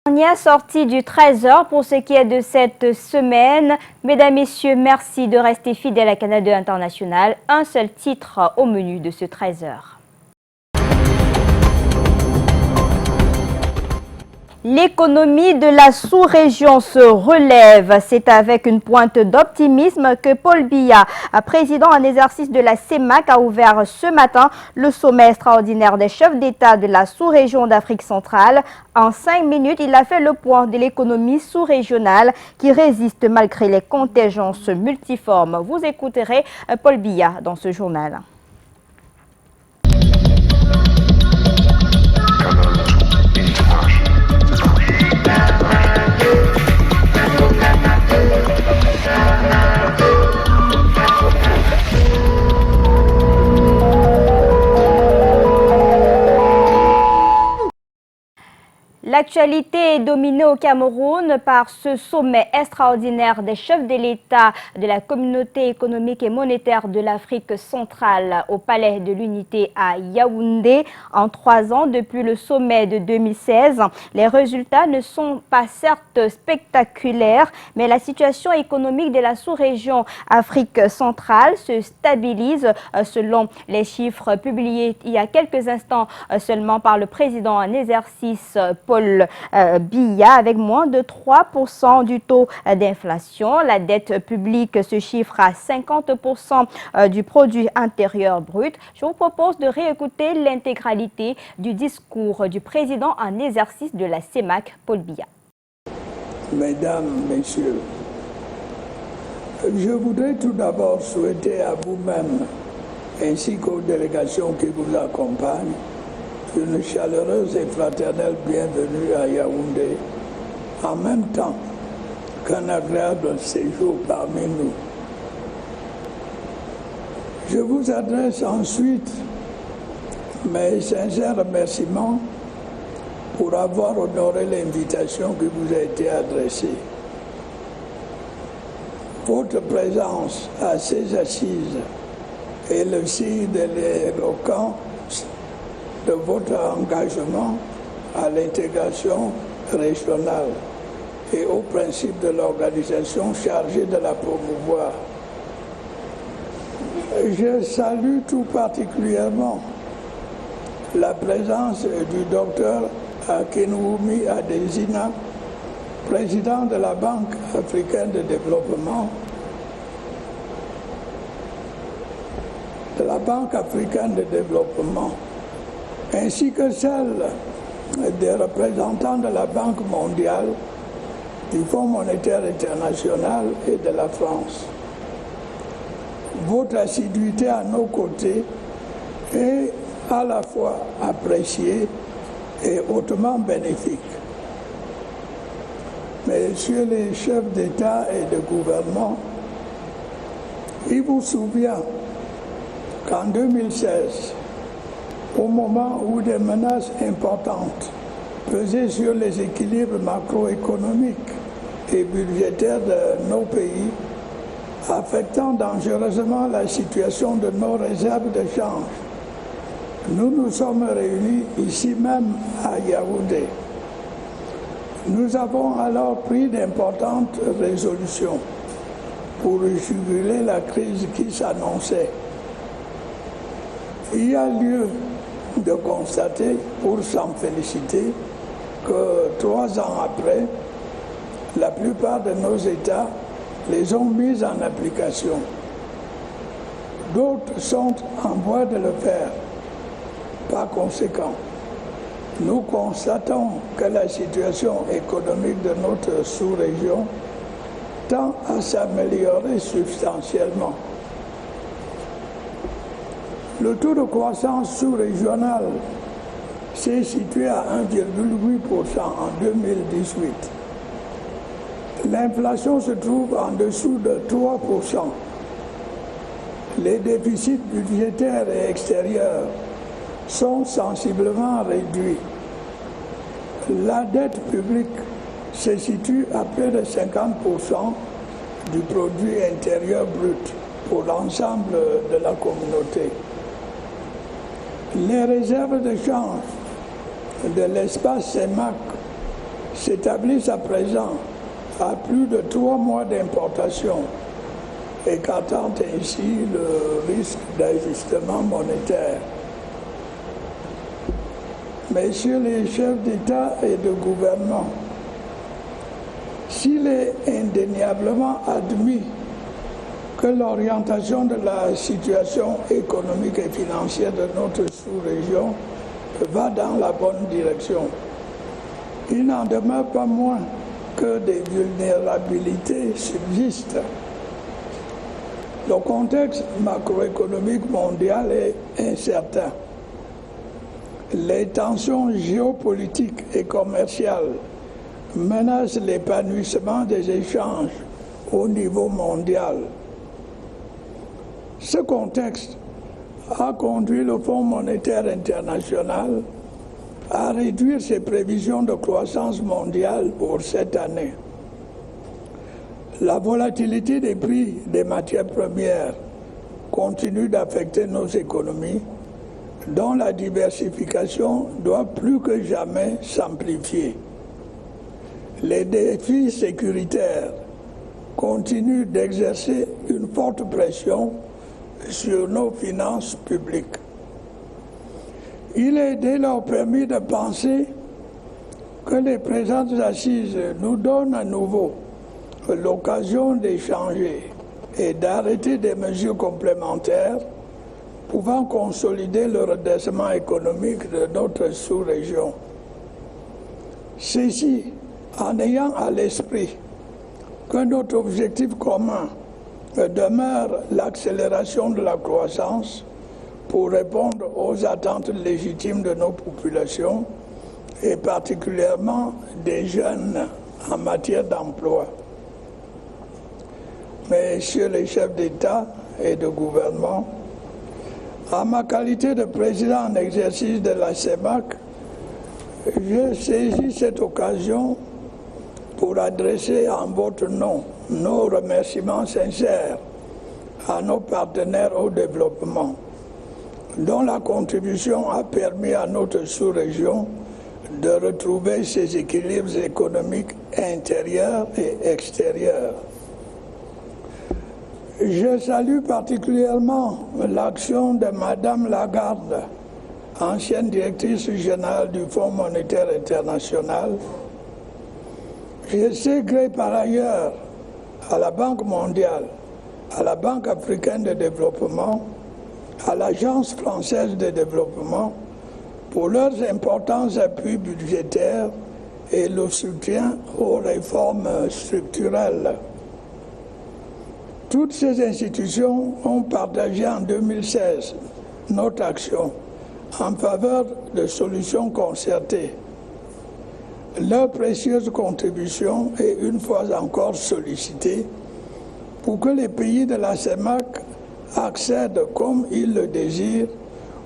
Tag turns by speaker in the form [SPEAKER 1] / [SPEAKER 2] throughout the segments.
[SPEAKER 1] Dernière sortie du Trésor pour ce qui est de cette semaine. Mesdames, Messieurs, merci de rester fidèles à Canal 2 International. Un seul titre au menu de ce Trésor. L'économie de la sous-région se relève. C'est avec une pointe d'optimisme que Paul Biya, président en exercice de la CEMAC, a ouvert ce matin le sommet extraordinaire des chefs d'État de la sous-région d'Afrique centrale. En 5 minutes, il a fait le point de l'économie sous-régionale qui résiste malgré les contingences multiformes. Vous écouterez Paul Biya dans ce journal. L'actualité est dominée au Cameroun par ce sommet extraordinaire des chefs de l'État de la communauté économique et monétaire de l'Afrique centrale au Palais de l'Unité à Yaoundé. En 3 ans, depuis le sommet de 2016, les résultats ne sont pas certes spectaculaires, mais la situation économique de la sous-région Afrique centrale se stabilise selon les chiffres publiés il y a quelques instants seulement par le président en exercice Paul Biya, avec moins de 3% du taux d'inflation. La dette publique se chiffre à 50% du produit intérieur brut. Je vous propose de réécouter l'intégralité du discours du président en exercice de la CEMAC, Paul Biya.
[SPEAKER 2] Mesdames, Messieurs, je voudrais tout d'abord souhaiter à vous-même ainsi qu'aux délégations qui vous accompagnent une chaleureuse et fraternelle bienvenue à Yaoundé, en même temps qu'un agréable séjour parmi nous. Je vous adresse ensuite mes sincères remerciements pour avoir honoré l'invitation qui vous a été adressée. Votre présence à ces assises est le signe de l'éloquence de votre engagement à l'intégration régionale et au principe de l'organisation chargée de la promouvoir. Je salue tout particulièrement la présence du docteur Akinwumi Adesina, président de la Banque africaine de développement, ainsi que celle des représentants de la Banque mondiale, du Fonds monétaire international et de la France. Votre assiduité à nos côtés est à la fois appréciée et hautement bénéfique. Messieurs les chefs d'État et de gouvernement, il vous souvient qu'en 2016, au moment où des menaces importantes pesaient sur les équilibres macroéconomiques et budgétaires de nos pays, affectant dangereusement la situation de nos réserves de change, nous nous sommes réunis ici même à Yaoundé. Nous avons alors pris d'importantes résolutions pour juguler la crise qui s'annonçait. Il y a lieu de constater, pour s'en féliciter, que 3 ans après, la plupart de nos États les ont mises en application. D'autres sont en voie de le faire. Par conséquent, nous constatons que la situation économique de notre sous-région tend à s'améliorer substantiellement. Le taux de croissance sous-régionale s'est situé à 1,8% en 2018. L'inflation se trouve en dessous de 3%. Les déficits budgétaires et extérieurs sont sensiblement réduits. La dette publique se situe à près de 50% du produit intérieur brut pour l'ensemble de la communauté. Les réserves de change de l'espace CEMAC s'établissent à présent à plus de 3 mois d'importation, écartant ainsi le risque d'ajustement monétaire. Messieurs les chefs d'État et de gouvernement, s'il est indéniablement admis que l'orientation de la situation économique et financière de notre sous-région va dans la bonne direction, il n'en demeure pas moins que des vulnérabilités subsistent. Le contexte macroéconomique mondial est incertain. Les tensions géopolitiques et commerciales menacent l'épanouissement des échanges au niveau mondial. Ce contexte a conduit le Fonds monétaire international à réduire ses prévisions de croissance mondiale pour cette année. La volatilité des prix des matières premières continue d'affecter nos économies, dont la diversification doit plus que jamais s'amplifier. Les défis sécuritaires continuent d'exercer une forte pression sur nos finances publiques. Il est dès lors permis de penser que les présentes assises nous donnent à nouveau l'occasion d'échanger et d'arrêter des mesures complémentaires pouvant consolider le redressement économique de notre sous-région. Ceci en ayant à l'esprit que notre objectif commun demeure l'accélération de la croissance pour répondre aux attentes légitimes de nos populations et particulièrement des jeunes en matière d'emploi. Messieurs les chefs d'État et de gouvernement, en ma qualité de président en exercice de la CEMAC, je saisis cette occasion pour adresser en votre nom nos remerciements sincères à nos partenaires au développement, dont la contribution a permis à notre sous-région de retrouver ses équilibres économiques intérieurs et extérieurs. Je salue particulièrement l'action de Madame Lagarde, ancienne directrice générale du Fonds monétaire international. Je sais gré par ailleurs à la Banque mondiale, à la Banque africaine de développement, à l'Agence française de développement pour leurs importants appuis budgétaires et le soutien aux réformes structurelles. Toutes ces institutions ont partagé en 2016 notre action en faveur de solutions concertées. Leur précieuse contribution est une fois encore sollicitée pour que les pays de la CEMAC accèdent comme ils le désirent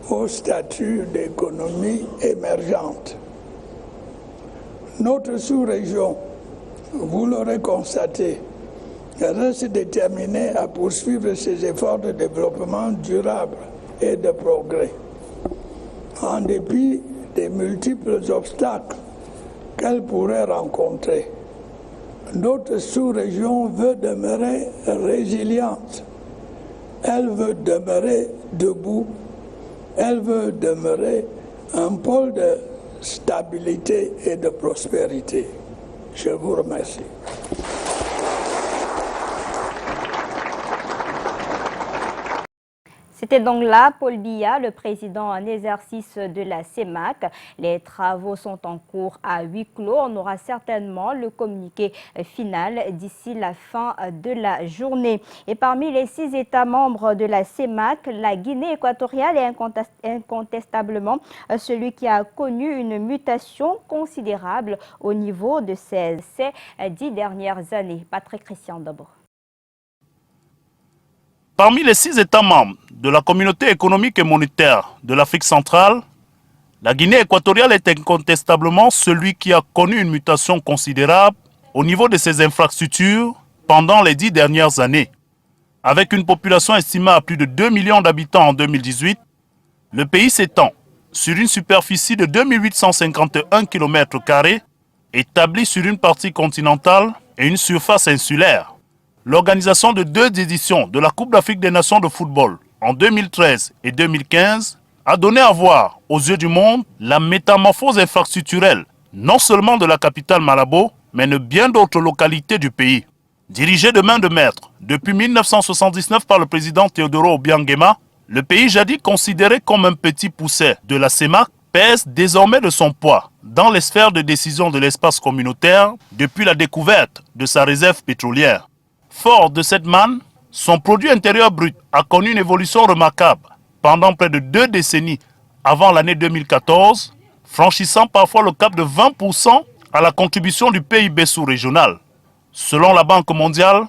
[SPEAKER 2] au statut d'économie émergente. Notre sous-région, vous l'aurez constaté, reste déterminée à poursuivre ses efforts de développement durable et de progrès, en dépit des multiples obstacles qu'elle pourrait rencontrer. Notre sous-région veut demeurer résiliente, elle veut demeurer debout, elle veut demeurer un pôle de stabilité et de prospérité. Je vous remercie.
[SPEAKER 1] C'était donc là Paul Biya, le président en exercice de la CEMAC. Les travaux sont en cours à huis clos. On aura certainement le communiqué final d'ici la fin de la journée. Et parmi les 6 États membres de la CEMAC, la Guinée équatoriale est incontestablement celui qui a connu une mutation considérable au niveau de ces 10 dernières années. Patrick Christian d'abord.
[SPEAKER 3] Parmi les 6 États membres de la communauté économique et monétaire de l'Afrique centrale, la Guinée équatoriale est incontestablement celui qui a connu une mutation considérable au niveau de ses infrastructures pendant les 10 dernières années. Avec une population estimée à plus de 2 millions d'habitants en 2018, le pays s'étend sur une superficie de 2851 km², établi sur une partie continentale et une surface insulaire. L'organisation de 2 éditions de la Coupe d'Afrique des Nations de football en 2013 et 2015 a donné à voir aux yeux du monde la métamorphose infrastructurelle, non seulement de la capitale Malabo, mais de bien d'autres localités du pays. Dirigé de main de maître depuis 1979 par le président Teodoro Obiang Nguema, le pays jadis considéré comme un petit pousset de la CEMAC pèse désormais de son poids dans les sphères de décision de l'espace communautaire depuis la découverte de sa réserve pétrolière. Fort de cette manne, son produit intérieur brut a connu une évolution remarquable pendant près de 2 décennies avant l'année 2014, franchissant parfois le cap de 20% à la contribution du PIB sous-régional. Selon la Banque mondiale,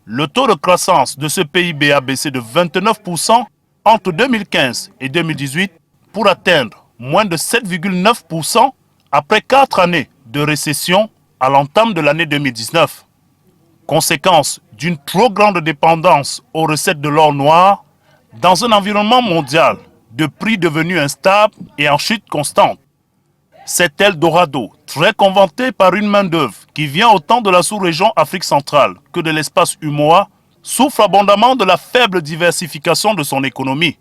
[SPEAKER 3] le taux de croissance de ce PIB a baissé de 29% entre 2015 et 2018 pour atteindre moins de 7,9% après 4 années de récession à l'entame de l'année 2019. Conséquence d'une trop grande dépendance aux recettes de l'or noir dans un environnement mondial de prix devenus instables et en chute constante. Cet Eldorado, très convoité par une main-d'œuvre qui vient autant de la sous-région Afrique centrale que de l'espace UMOA, souffre abondamment de la faible diversification de son économie.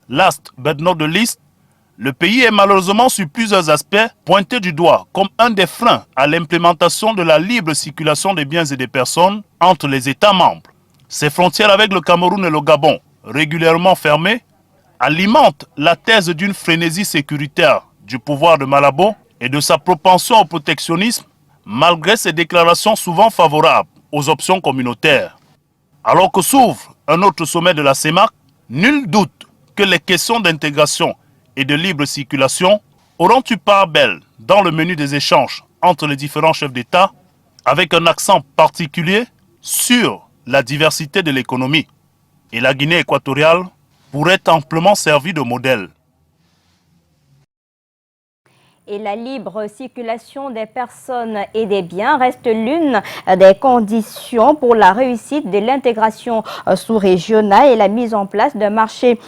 [SPEAKER 3] Last but not the least, le pays est malheureusement sur plusieurs aspects pointé du doigt comme un des freins à l'implémentation de la libre circulation des biens et des personnes entre les États membres. Ses frontières avec le Cameroun et le Gabon, régulièrement fermées, alimentent la thèse d'une frénésie sécuritaire du pouvoir de Malabo et de sa propension au protectionnisme, malgré ses déclarations souvent favorables aux options communautaires. Alors que s'ouvre un autre sommet de la CEMAC, nul doute que les questions d'intégration et de libre circulation auront eu part belle dans le menu des échanges entre les différents chefs d'État, avec un accent particulier sur la diversité de l'économie. Et la Guinée équatoriale pourrait amplement servir de modèle.
[SPEAKER 1] Et la libre circulation des personnes et des biens reste l'une des conditions pour la réussite de l'intégration sous-régionale et la mise en place d'un marché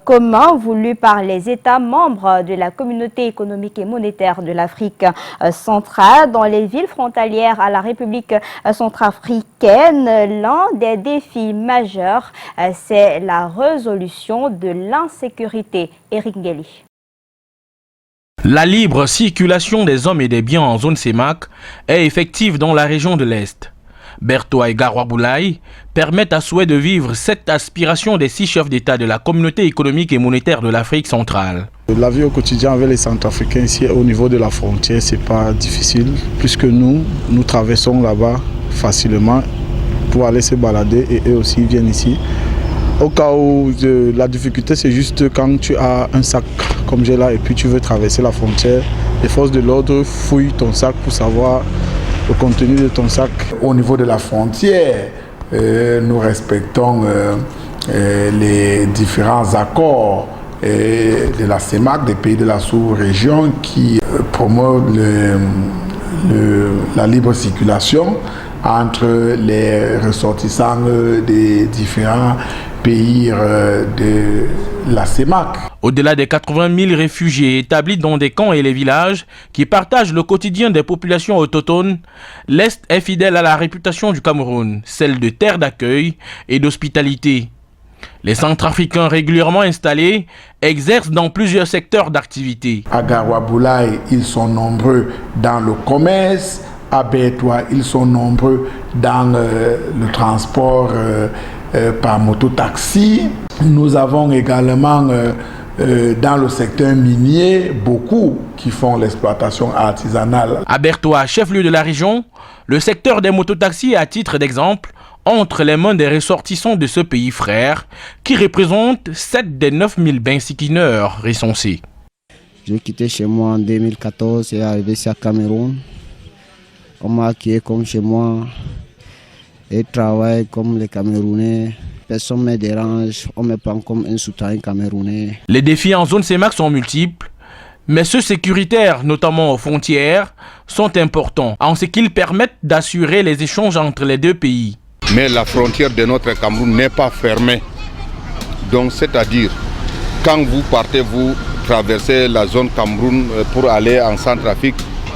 [SPEAKER 1] commun voulu par les États membres de la Communauté économique et monétaire de l'Afrique centrale. Dans les villes frontalières à la République centrafricaine, l'un des défis majeurs, c'est la résolution de l'insécurité. Eric Ngeli.
[SPEAKER 4] La libre circulation des hommes et des biens en zone CEMAC est effective dans la région de l'Est. Bertoua et Garoua Boulaye permettent à souhait de vivre cette aspiration des 6 chefs d'État de la Communauté économique et monétaire de l'Afrique centrale.
[SPEAKER 5] La vie au quotidien avec les Centrafricains ici au niveau de la frontière, c'est pas difficile, puisque nous traversons là-bas facilement pour aller se balader et eux aussi viennent ici. Au cas où la difficulté, c'est juste quand tu as un sac comme j'ai là et puis tu veux traverser la frontière, les forces de l'ordre fouillent ton sac pour savoir le contenu de ton sac.
[SPEAKER 6] Au niveau de la frontière, nous respectons les différents accords de la CEMAC, des pays de la sous-région qui promeuvent la libre circulation entre les ressortissants des différents pays de la CEMAC.
[SPEAKER 4] Au-delà des 80 000 réfugiés établis dans des camps et les villages qui partagent le quotidien des populations autochtones, l'Est est fidèle à la réputation du Cameroun, celle de terre d'accueil et d'hospitalité. Les Centrafricains régulièrement installés exercent dans plusieurs secteurs d'activité.
[SPEAKER 6] À Garoua Boulaye, ils sont nombreux dans le commerce. À Bertoua, ils sont nombreux dans le transport par moto-taxi. Nous avons également dans le secteur minier beaucoup qui font l'exploitation artisanale.
[SPEAKER 4] À Bertoua, chef-lieu de la région, le secteur des mototaxis, à titre d'exemple, entre les mains des ressortissants de ce pays frère, qui représentent 7 des 9 000 bensikineurs recensés.
[SPEAKER 7] J'ai quitté chez moi en 2014 et arrivé ici à Cameroun. On m'a accueilli comme chez moi et travaille comme les Camerounais. Personne ne me dérange, on me prend comme un citoyen camerounais.
[SPEAKER 4] Les défis en zone CEMAC sont multiples, mais ceux sécuritaires, notamment aux frontières, sont importants en ce qu'ils permettent d'assurer les échanges entre les deux pays.
[SPEAKER 8] Mais la frontière de notre Cameroun n'est pas fermée. Donc c'est-à-dire, quand vous partez, vous traversez la zone Cameroun pour aller en Centrafrique,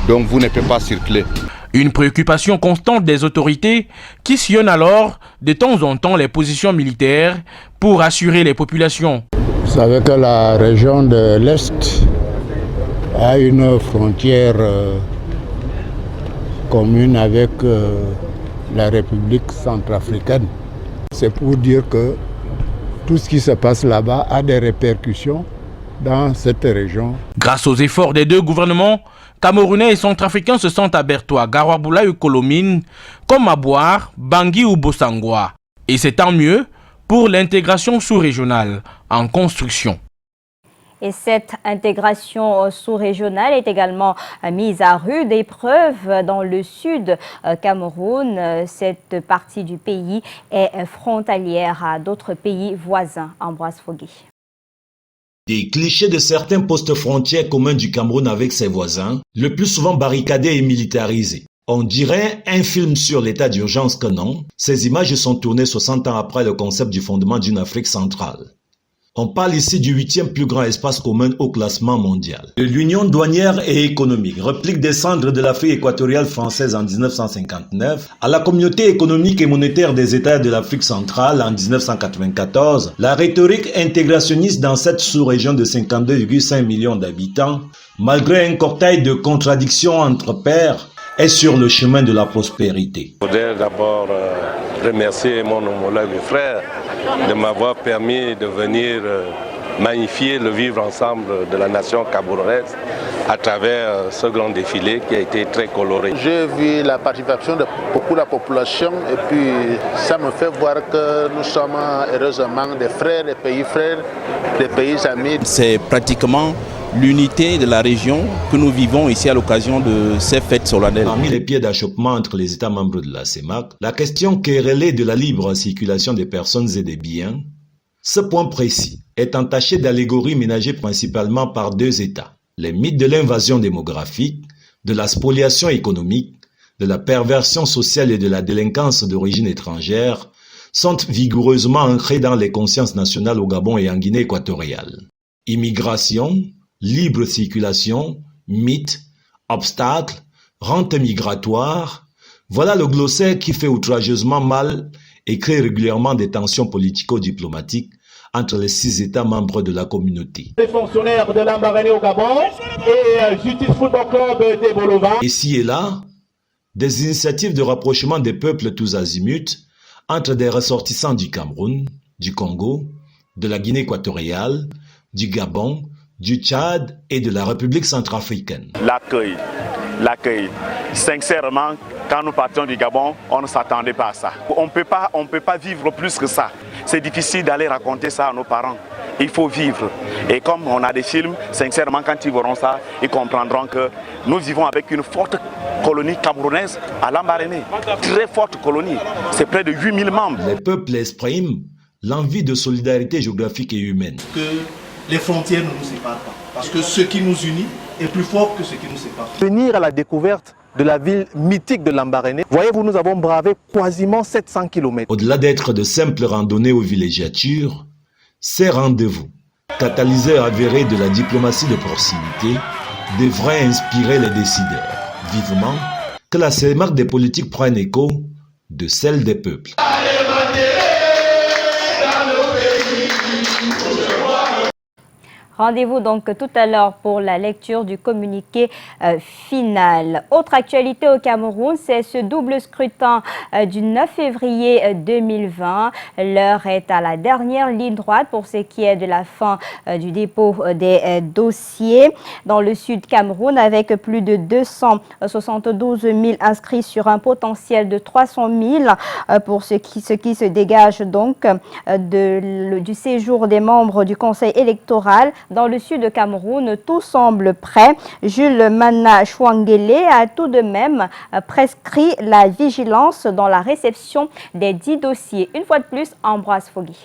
[SPEAKER 8] donc vous ne pouvez pas circuler.
[SPEAKER 4] Une préoccupation constante des autorités qui sillonnent alors de temps en temps les positions militaires pour assurer les populations.
[SPEAKER 9] Vous savez que la région de l'Est a une frontière commune avec la République centrafricaine. C'est pour dire que tout ce qui se passe là-bas a des répercussions dans cette région.
[SPEAKER 4] Grâce aux efforts des deux gouvernements, Camerounais et Centrafricains se sentent à Bertoua, Garoua ou Colomine, comme à Boire, Bangui ou Bossangwa. Et c'est tant mieux pour l'intégration sous-régionale en construction.
[SPEAKER 1] Et cette intégration sous-régionale est également mise à rude épreuve dans le sud Cameroun. Cette partie du pays est frontalière à d'autres pays voisins. Ambroise Fogui.
[SPEAKER 10] Des clichés de certains postes frontières communs du Cameroun avec ses voisins, le plus souvent barricadés et militarisés. On dirait un film sur l'état d'urgence que non. Ces images sont tournées 60 ans après le concept du fondement d'une Afrique centrale. On parle ici du 8e plus grand espace commun au classement mondial. De l'Union douanière et économique, réplique des cendres de l'Afrique équatoriale française en 1959, à la communauté économique et monétaire des États de l'Afrique centrale en 1994, la rhétorique intégrationniste dans cette sous-région de 52,5 millions d'habitants, malgré un cortège de contradictions entre pairs, est sur le chemin de la prospérité.
[SPEAKER 11] Je voudrais d'abord remercier mon homologue frère de m'avoir permis de venir magnifier le vivre ensemble de la nation camerounaise à travers ce grand défilé qui a été très coloré.
[SPEAKER 12] J'ai vu la participation de beaucoup de la population et puis ça me fait voir que nous sommes heureusement des frères, des pays amis.
[SPEAKER 13] C'est pratiquement l'unité de la région que nous vivons ici à l'occasion de ces fêtes solennelles.
[SPEAKER 10] Parmi les pieds d'achoppement entre les États membres de la CEMAC, la question querellée de la libre circulation des personnes et des biens, ce point précis est entaché d'allégories ménagées principalement par deux États. Les mythes de l'invasion démographique, de la spoliation économique, de la perversion sociale et de la délinquance d'origine étrangère sont vigoureusement ancrés dans les consciences nationales au Gabon et en Guinée équatoriale. Immigration, libre circulation, mythe, obstacle, rente migratoire, voilà le glossaire qui fait outrageusement mal et crée régulièrement des tensions politico-diplomatiques entre les 6 États membres de la communauté.
[SPEAKER 14] Les fonctionnaires de l'Ambaréné au Gabon et Justice Football Club de Bolova.
[SPEAKER 10] Ici et là, des initiatives de rapprochement des peuples tous azimuts entre des ressortissants du Cameroun, du Congo, de la Guinée équatoriale, du Gabon, du Tchad et de la République centrafricaine.
[SPEAKER 15] L'accueil. Sincèrement, quand nous partions du Gabon, on ne s'attendait pas à ça. On ne peut pas vivre plus que ça. C'est difficile d'aller raconter ça à nos parents. Il faut vivre. Et comme on a des films, sincèrement, quand ils verront ça, ils comprendront que nous vivons avec une forte colonie camerounaise à Lambaréné. Très forte colonie. C'est près de 8000 membres.
[SPEAKER 10] Les peuples expriment l'envie de solidarité géographique et humaine.
[SPEAKER 16] Que les frontières ne nous séparent pas. Parce que ce qui nous unit est plus fort que ce qui nous sépare.
[SPEAKER 17] Venir à la découverte de la ville mythique de Lambaréné. Voyez-vous, nous avons bravé quasiment 700 km.
[SPEAKER 10] Au-delà d'être de simples randonnées aux villégiatures, ces rendez-vous, catalyseurs avérés de la diplomatie de proximité, devraient inspirer les décideurs. Vivement que la CEMAC des politiques prenne écho de celle des peuples.
[SPEAKER 1] Rendez-vous donc tout à l'heure pour la lecture du communiqué final. Autre actualité au Cameroun, c'est ce double scrutin du 9 février 2020. L'heure est à la dernière ligne droite pour ce qui est de la fin du dépôt des dossiers dans le sud Cameroun, avec plus de 272 000 inscrits sur un potentiel de 300 000 pour ce qui se dégage donc du séjour des membres du Conseil électoral. Dans le sud de Cameroun, tout semble prêt. Jules Mana Chouangele a tout de même prescrit la vigilance dans la réception des 10 dossiers. Une fois de plus, Ambroise Fogui.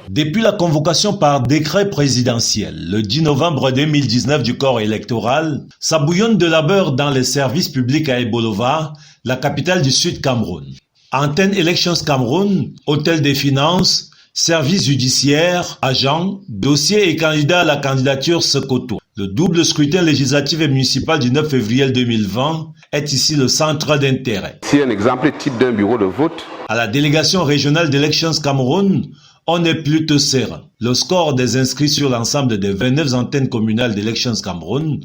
[SPEAKER 10] Depuis la convocation par décret présidentiel le 10 novembre 2019 du corps électoral, ça bouillonne de labeur dans les services publics à Ebolova, la capitale du Sud Cameroun. Antenne Elections Cameroun, Hôtel des Finances, Service judiciaire, agents, dossiers et candidats à la candidature se côtoient. Le double scrutin législatif et municipal du 9 février 2020 est ici le centre d'intérêt.
[SPEAKER 18] C'est un exemple type d'un bureau de vote.
[SPEAKER 10] À la délégation régionale d'Elections Cameroun, on est plutôt serein. Le score des inscrits sur l'ensemble des 29 antennes communales d'Elections Cameroun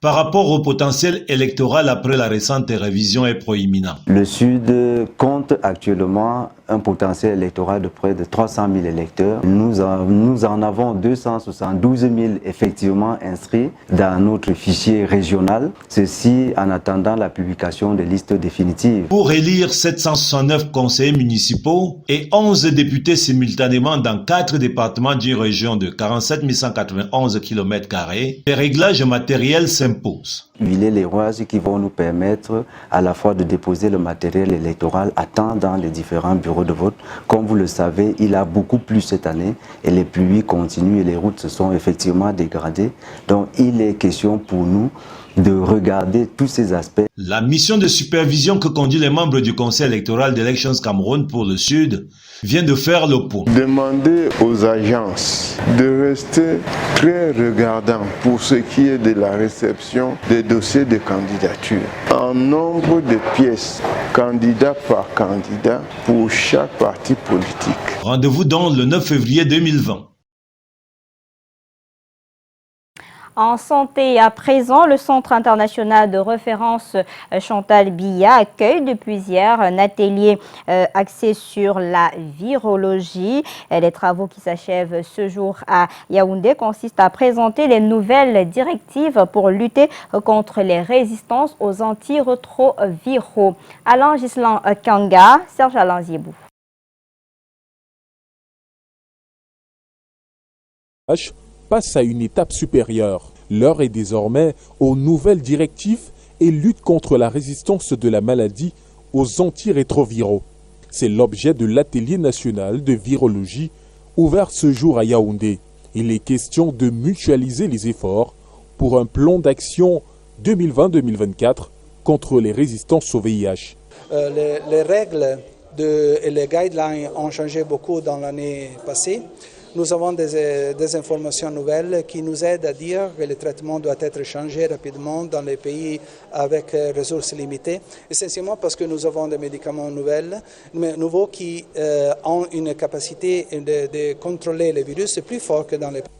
[SPEAKER 10] par rapport au potentiel électoral après la récente révision est proéminent.
[SPEAKER 19] Le Sud compte actuellement un potentiel électoral de près de 300 000 électeurs. Nous en avons 272 000 effectivement inscrits dans notre fichier régional, ceci en attendant la publication des listes définitives.
[SPEAKER 10] Pour élire 769 conseillers municipaux et 11 députés simultanément dans 4 départements d'une région de 47 191 km², les réglages matériels s'imposent.
[SPEAKER 19] Les rouages qui vont nous permettre à la fois de déposer le matériel électoral à temps dans les différents bureaux de vote. Comme vous le savez, il a beaucoup plu cette année et les pluies continuent et les routes se sont effectivement dégradées. Donc il est question pour nous de regarder tous ces aspects.
[SPEAKER 10] La mission de supervision que conduit les membres du Conseil électoral d'Elections Cameroun pour le Sud vient de faire le point.
[SPEAKER 20] Demandez aux agences de rester très regardants pour ce qui est de la réception des dossiers de candidature. En nombre de pièces, candidat par candidat, pour chaque parti politique.
[SPEAKER 10] Rendez-vous donc le 9 février 2020.
[SPEAKER 1] En santé à présent, le Centre international de référence Chantal Biya accueille depuis hier un atelier axé sur la virologie. Les travaux qui s'achèvent ce jour à Yaoundé consistent à présenter les nouvelles directives pour lutter contre les résistances aux antirétroviraux. Alain Gislan Kanga, Serge Alain Ziebou.
[SPEAKER 21] Passe à une étape supérieure. L'heure est désormais aux nouvelles directives et lutte contre la résistance de la maladie aux antirétroviraux. C'est l'objet de l'atelier national de virologie ouvert ce jour à Yaoundé. Il est question de mutualiser les efforts pour un plan d'action 2020-2024 contre les résistances au VIH.
[SPEAKER 22] Les règles et les guidelines ont changé beaucoup dans l'année passée. Nous avons des informations nouvelles qui nous aident à dire que le traitement doit être changé rapidement dans les pays avec ressources limitées, essentiellement parce que nous avons des médicaments nouveaux qui ont une capacité de contrôler les virus plus fort que dans les pays.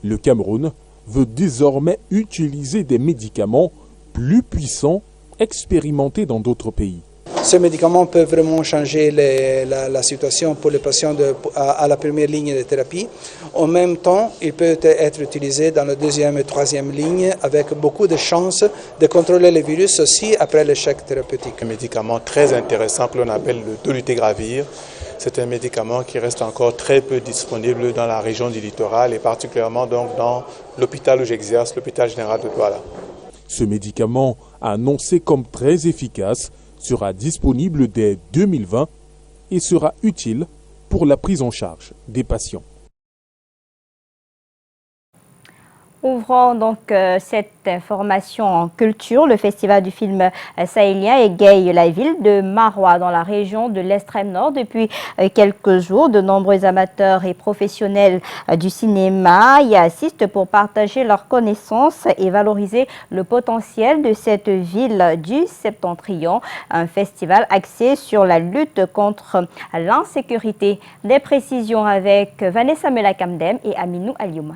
[SPEAKER 21] Le Cameroun veut désormais utiliser des médicaments plus puissants expérimentés dans d'autres pays.
[SPEAKER 22] Ces médicaments peuvent vraiment changer la situation pour les patients à la première ligne de thérapie. En même temps, ils peuvent être utilisés dans la deuxième et troisième ligne avec beaucoup de chances de contrôler les virus aussi après l'échec thérapeutique.
[SPEAKER 23] Un médicament très intéressant que l'on appelle le dolutegravir. C'est un médicament qui reste encore très peu disponible dans la région du littoral et particulièrement donc dans l'hôpital où j'exerce, l'hôpital général de Douala.
[SPEAKER 21] Ce médicament, annoncé comme très efficace, sera disponible dès 2020 et sera utile pour la prise en charge des patients.
[SPEAKER 1] Ouvrons donc cette information en culture. Le festival du film sahélien égaye la ville de Maroua dans la région de l'extrême nord. Depuis quelques jours, de nombreux amateurs et professionnels du cinéma y assistent pour partager leurs connaissances et valoriser le potentiel de cette ville du Septentrion. Un festival axé sur la lutte contre l'insécurité. Des précisions avec Vanessa Melakamdem et Aminou Aliouma.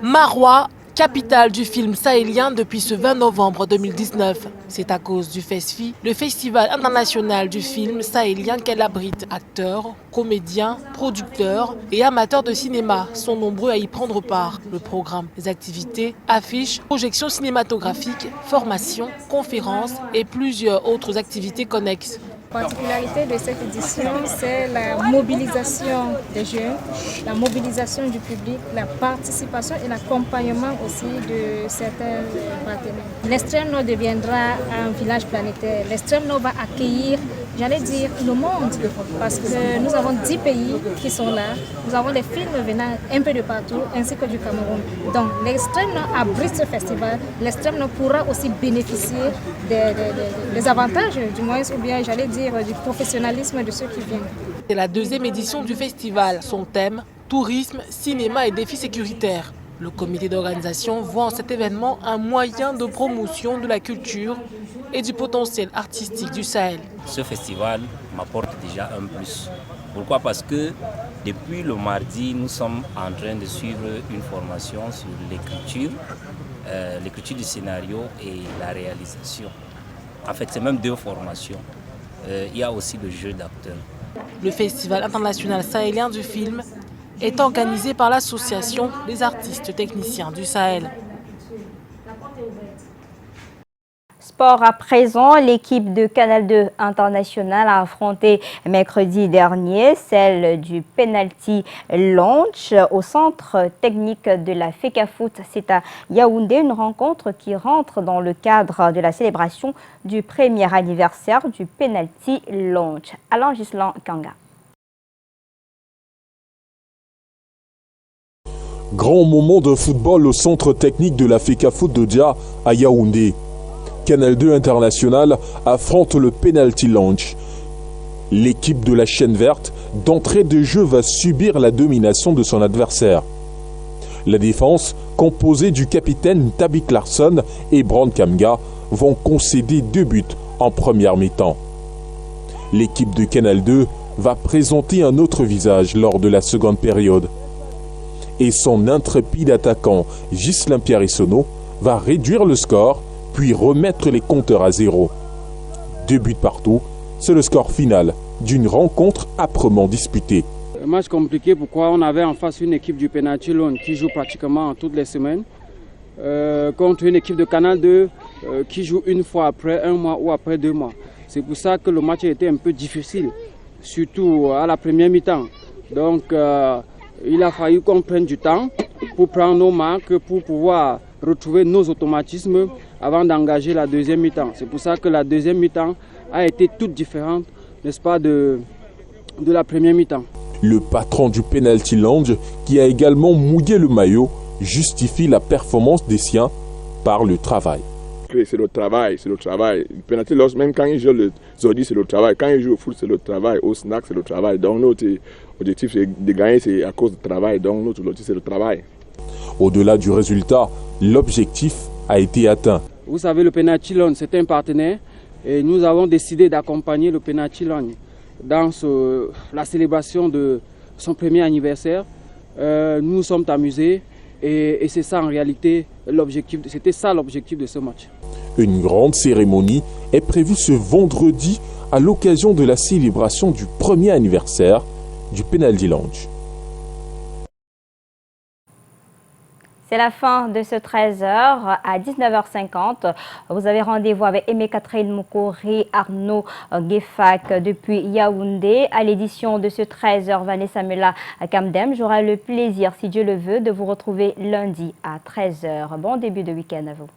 [SPEAKER 24] Maroua, capitale du film sahélien depuis ce 20 novembre 2019. C'est à cause du FESFI, le Festival international du film sahélien qu'elle abrite. Acteurs, comédiens, producteurs et amateurs de cinéma sont nombreux à y prendre part. Le programme, les activités, affiches, projections cinématographiques, formations, conférences et plusieurs autres activités connexes.
[SPEAKER 25] La particularité de cette édition, c'est la mobilisation des jeunes, la mobilisation du public, la participation et l'accompagnement aussi de certains partenaires. L'extrême nord deviendra un village planétaire. L'extrême nord va accueillir, j'allais dire, le monde, parce que nous avons 10 pays qui sont là. Nous avons des films venant un peu de partout, ainsi que du Cameroun. Donc l'extrême nord abrite ce festival. L'extrême nord pourra aussi bénéficier des avantages, du moins, ou bien j'allais dire du professionnalisme de ceux qui viennent.
[SPEAKER 24] C'est la deuxième édition du festival. Son thème, tourisme, cinéma et défis sécuritaires. Le comité d'organisation voit en cet événement un moyen de promotion de la culture et du potentiel artistique du Sahel.
[SPEAKER 2] Ce festival m'apporte déjà un plus. Pourquoi? Parce que depuis le mardi, nous sommes en train de suivre une formation sur l'écriture du scénario et la réalisation. En fait, c'est même deux formations. Il y a aussi le jeu d'acteurs.
[SPEAKER 24] Le Festival international sahélien du film est organisé par l'Association des artistes techniciens du Sahel.
[SPEAKER 1] Sport à présent, l'équipe de Canal 2 International a affronté mercredi dernier celle du Penalty Launch au centre technique de la FECAFOOT. C'est à Yaoundé, une rencontre qui rentre dans le cadre de la célébration du premier anniversaire du Penalty Launch. Alain Gislan Kanga.
[SPEAKER 21] Grand moment de football au centre technique de la FECAFOOT de Dia à Yaoundé. Canal 2 International affronte le Penalty Launch. L'équipe de la chaîne verte, d'entrée de jeu, va subir la domination de son adversaire. La défense, composée du capitaine Tabik Larsson et Brand Kamga, vont concéder 2 buts en première mi-temps. L'équipe de Canal 2 va présenter un autre visage lors de la seconde période. Et son intrépide attaquant Ghislain Pierre-Essonneau va réduire le score puis remettre les compteurs à 0. 2 buts partout, c'est le score final d'une rencontre âprement disputée.
[SPEAKER 3] Un match compliqué, pourquoi on avait en face une équipe du Penalty Launch qui joue pratiquement toutes les semaines, contre une équipe de Canal 2 qui joue une fois après 1 mois ou après 2 mois. C'est pour ça que le match a été un peu difficile, surtout à la première mi-temps. Donc il a fallu qu'on prenne du temps pour prendre nos marques, pour pouvoir retrouver nos automatismes avant d'engager la deuxième mi-temps. C'est pour ça que la deuxième mi-temps a été toute différente, n'est-ce pas, de la première mi-temps.
[SPEAKER 21] Le patron du Penalty Launch, qui a également mouillé le maillot, justifie la performance des siens par le travail.
[SPEAKER 5] C'est le travail, c'est le travail. Le Penalty Launch, même quand il joue le Zodi, c'est le travail. Quand il joue au foot, c'est le travail. Au snack, c'est le travail. Donc notre objectif de gagner, c'est à cause du travail. Donc notre objectif, c'est le travail.
[SPEAKER 21] Au-delà du résultat, l'objectif a été atteint.
[SPEAKER 3] Vous savez, le Penalty Launch, c'est un partenaire et nous avons décidé d'accompagner le Penalty Launch dans la célébration de son premier anniversaire. Nous nous sommes amusés et c'est ça en réalité l'objectif. C'était ça l'objectif de ce match.
[SPEAKER 21] Une grande cérémonie est prévue ce vendredi à l'occasion de la célébration du premier anniversaire du Penalty Launch.
[SPEAKER 1] C'est la fin de ce 13h. À 19h50, vous avez rendez-vous avec Aimé Catherine Moukori, Arnaud Gueffak depuis Yaoundé. À l'édition de ce 13h, Vanessa Mela Kamdem. J'aurai le plaisir, si Dieu le veut, de vous retrouver lundi à 13h. Bon début de week-end à vous.